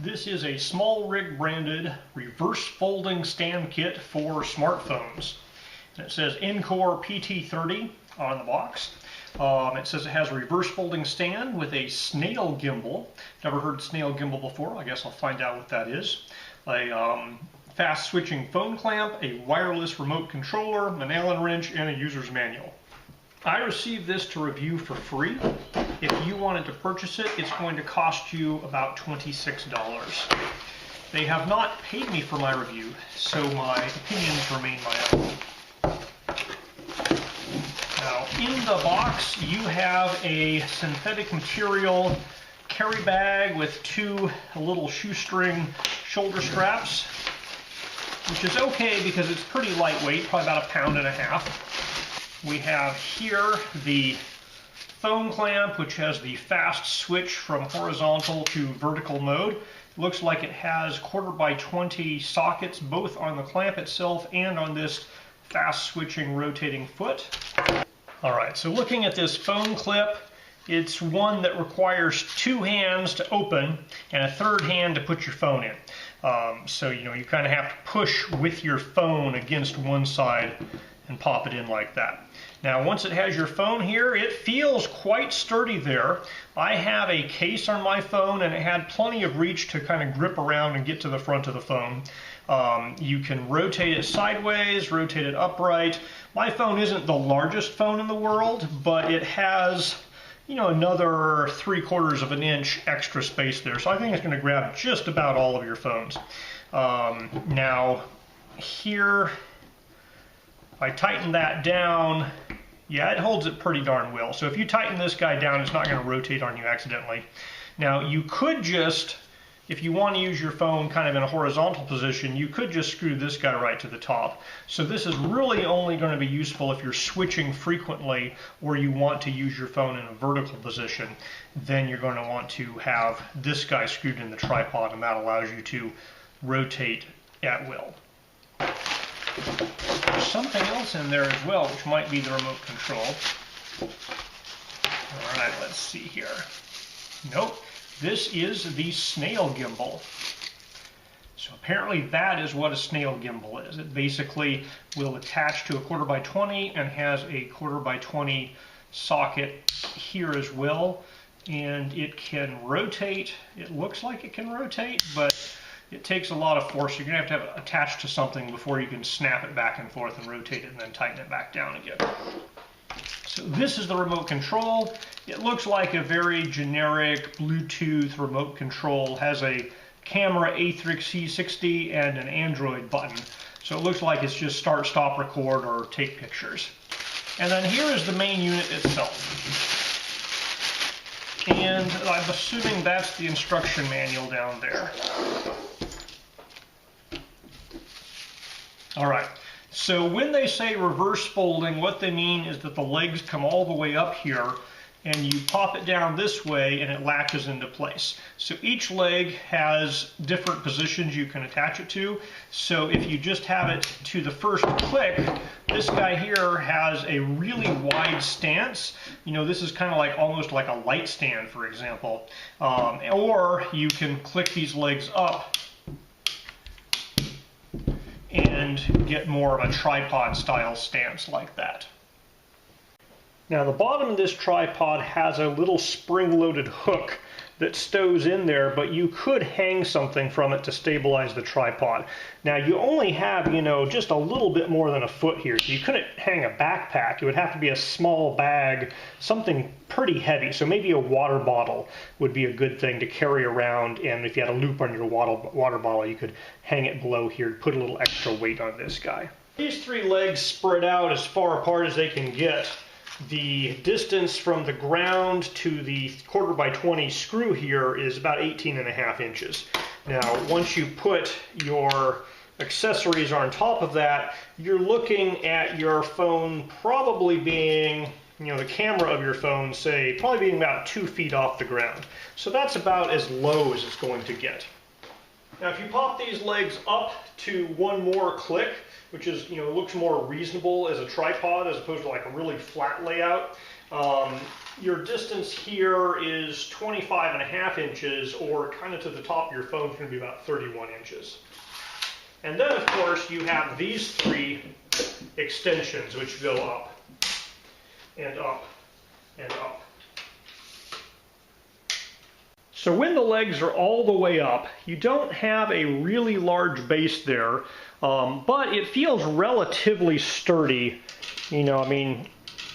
This is a SmallRig branded reverse folding stand kit for smartphones. And it says Encore PT-30 on the box. It says it has a reverse folding stand with a Snail gimbal. Never heard Snail gimbal before. I guess I'll find out what that is. A fast switching phone clamp, a wireless remote controller, an Allen wrench, and a user's manual. I received this to review for free. If you wanted to purchase it, it's going to cost you about $26. They have not paid me for my review, so my opinions remain my own. Now, in the box, you have a synthetic material carry bag with two little shoestring shoulder straps, which is okay because it's pretty lightweight, probably about 1.5 pounds. We have here the phone clamp, which has the fast switch from horizontal to vertical mode. It looks like it has 1/4x20 sockets, both on the clamp itself and on this fast switching rotating foot. All right, so looking at this phone clip, it's one that requires 2 hands to open and a 3rd hand to put your phone in. So you kind of have to push with your phone against one side and pop it in like that. Now, once it has your phone here, it feels quite sturdy there. I have a case on my phone and it had plenty of reach to kind of grip around and get to the front of the phone. You can rotate it sideways, rotate it upright. My phone isn't the largest phone in the world, but it has, another 3/4 of an inch extra space there. So I think it's going to grab just about all of your phones. Now, here, if I tighten that down, yeah, it holds it pretty darn well. So if you tighten this guy down, it's not going to rotate on you accidentally. Now, you could just, if you want to use your phone kind of in a horizontal position, you could just screw this guy right to the top. So this is really only going to be useful if you're switching frequently or you want to use your phone in a vertical position. Then you're going to want to have this guy screwed in the tripod, and that allows you to rotate at will. There's something else in there as well, which might be the remote control. All right, let's see here. Nope, this is the Snail gimbal. So apparently that is what a Snail gimbal is. It basically will attach to a 1/4x20 and has a 1/4x20 socket here as well. And it can rotate. It looks like it can rotate, but it takes a lot of force. You're going to have it attached to something before you can snap it back and forth and rotate it and then tighten it back down again. So this is the remote control. It looks like a very generic Bluetooth remote control. It has a camera Atrix C60 and an Android button. So it looks like it's just start, stop, record, or take pictures. And then here is the main unit itself. And I'm assuming that's the instruction manual down there. All right, so when they say reverse folding, what they mean is that the legs come all the way up here and you pop it down this way and it latches into place. So each leg has different positions you can attach it to. So if you just have it to the first click, this guy here has a really wide stance. This is kind of like almost like a light stand, for example. Or you can click these legs up and get more of a tripod style stance like that. Now the bottom of this tripod has a little spring-loaded hook that stows in there, but you could hang something from it to stabilize the tripod. Now you only have, just a little bit more than a foot here, so you couldn't hang a backpack. It would have to be a small bag, something pretty heavy. So maybe a water bottle would be a good thing to carry around, and if you had a loop on your water bottle, you could hang it below here, put a little extra weight on this guy. These 3 legs spread out as far apart as they can get. The distance from the ground to the 1/4x20 screw here is about 18.5 inches. Now, once you put your accessories on top of that, you're looking at your phone probably being, the camera of your phone, say, probably being about 2 feet off the ground. So that's about as low as it's going to get. Now, if you pop these legs up to one more click, which is, looks more reasonable as a tripod as opposed to like a really flat layout, Your distance here is 25.5 inches, or kind of to the top of your phone is going to be about 31 inches. And then, of course, you have these three extensions, which go up and up and up. So when the legs are all the way up, you don't have a really large base there, but it feels relatively sturdy. You know, I mean,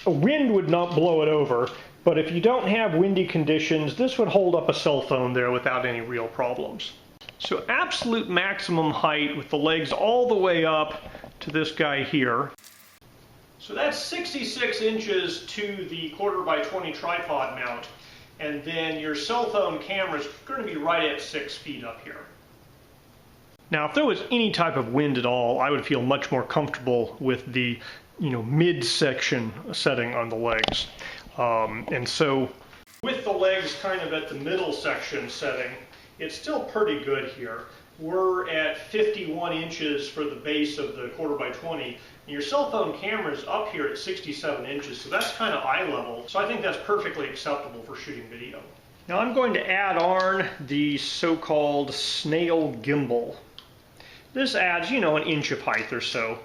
a wind would not blow it over, but if you don't have windy conditions, this would hold up a cell phone there without any real problems. So absolute maximum height with the legs all the way up to this guy here. So that's 66 inches to the 1/4x20 tripod mount. And then your cell phone camera is going to be right at 6 feet up here. Now, if there was any type of wind at all, I would feel much more comfortable with the, mid-section setting on the legs. And so, with the legs kind of at the middle section setting, it's still pretty good here. We're at 51 inches for the base of the 1/4x20. And your cell phone camera is up here at 67 inches, so that's kind of eye level. So I think that's perfectly acceptable for shooting video. Now I'm going to add on the so-called Snail gimbal. This adds, an inch of height or so.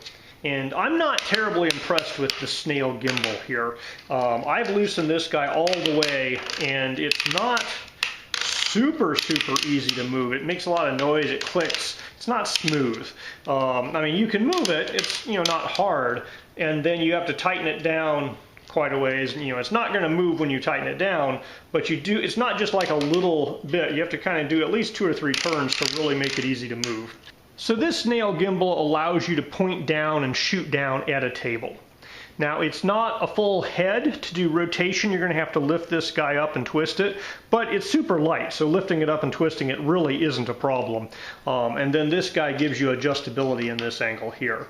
And I'm not terribly impressed with the Snail gimbal here. I've loosened this guy all the way, and it's not super easy to move. It makes a lot of noise, it clicks, it's not smooth. I mean, you can move it, it's not hard, and then you have to tighten it down quite a ways. It's not going to move when you tighten it down, but it's not just like a little bit. You have to kind of do at least 2 or 3 turns to really make it easy to move. So this Snail gimbal allows you to point down and shoot down at a table. Now, it's not a full head. To do rotation, you're going to have to lift this guy up and twist it, but it's super light, so lifting it up and twisting it really isn't a problem. And then this guy gives you adjustability in this angle here.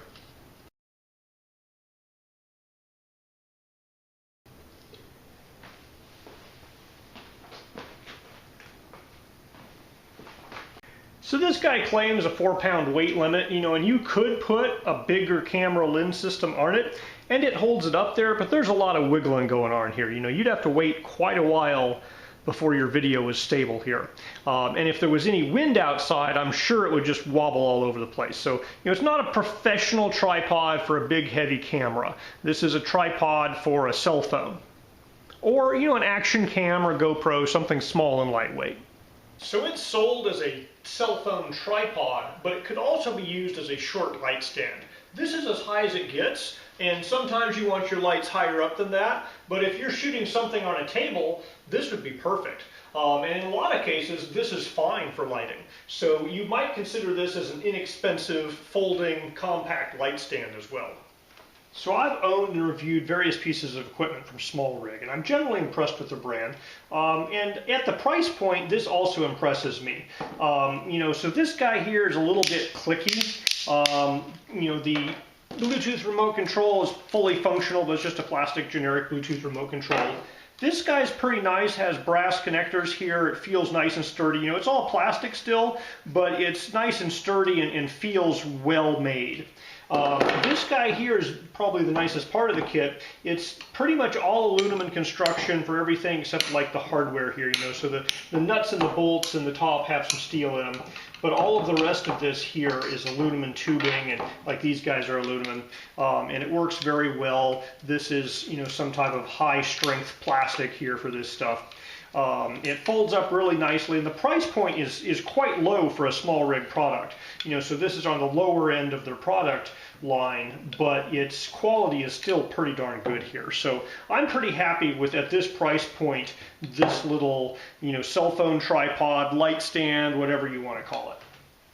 So this guy claims a 4-pound weight limit, and you could put a bigger camera lens system on it, and it holds it up there, but there's a lot of wiggling going on here. You'd have to wait quite a while before your video was stable here. And if there was any wind outside, I'm sure it would just wobble all over the place. So, it's not a professional tripod for a big, heavy camera. This is a tripod for a cell phone. Or, an action cam or GoPro, something small and lightweight. So it's sold as a cell phone tripod, but it could also be used as a short light stand. This is as high as it gets, and sometimes you want your lights higher up than that, but if you're shooting something on a table, this would be perfect. And in a lot of cases, this is fine for lighting. So you might consider this as an inexpensive, folding, compact light stand as well. So I've owned and reviewed various pieces of equipment from SmallRig, and I'm generally impressed with the brand. And at the price point, this also impresses me. So this guy here is a little bit clicky. The Bluetooth remote control is fully functional, but it's just a plastic generic Bluetooth remote control. This guy's pretty nice, has brass connectors here. It feels nice and sturdy. It's all plastic still, but it's nice and sturdy and feels well made. This guy here is probably the nicest part of the kit. It's pretty much all aluminum construction for everything except like the hardware here, so the nuts and the bolts and the top have some steel in them. But all of the rest of this here is aluminum tubing, and like these guys are aluminum, and it works very well. This is, some type of high strength plastic here for this stuff. It folds up really nicely, and the price point is quite low for a SmallRig product. So this is on the lower end of their product line, but its quality is still pretty darn good here. So I'm pretty happy with, at this price point, this little, cell phone tripod, light stand, whatever you want to call it.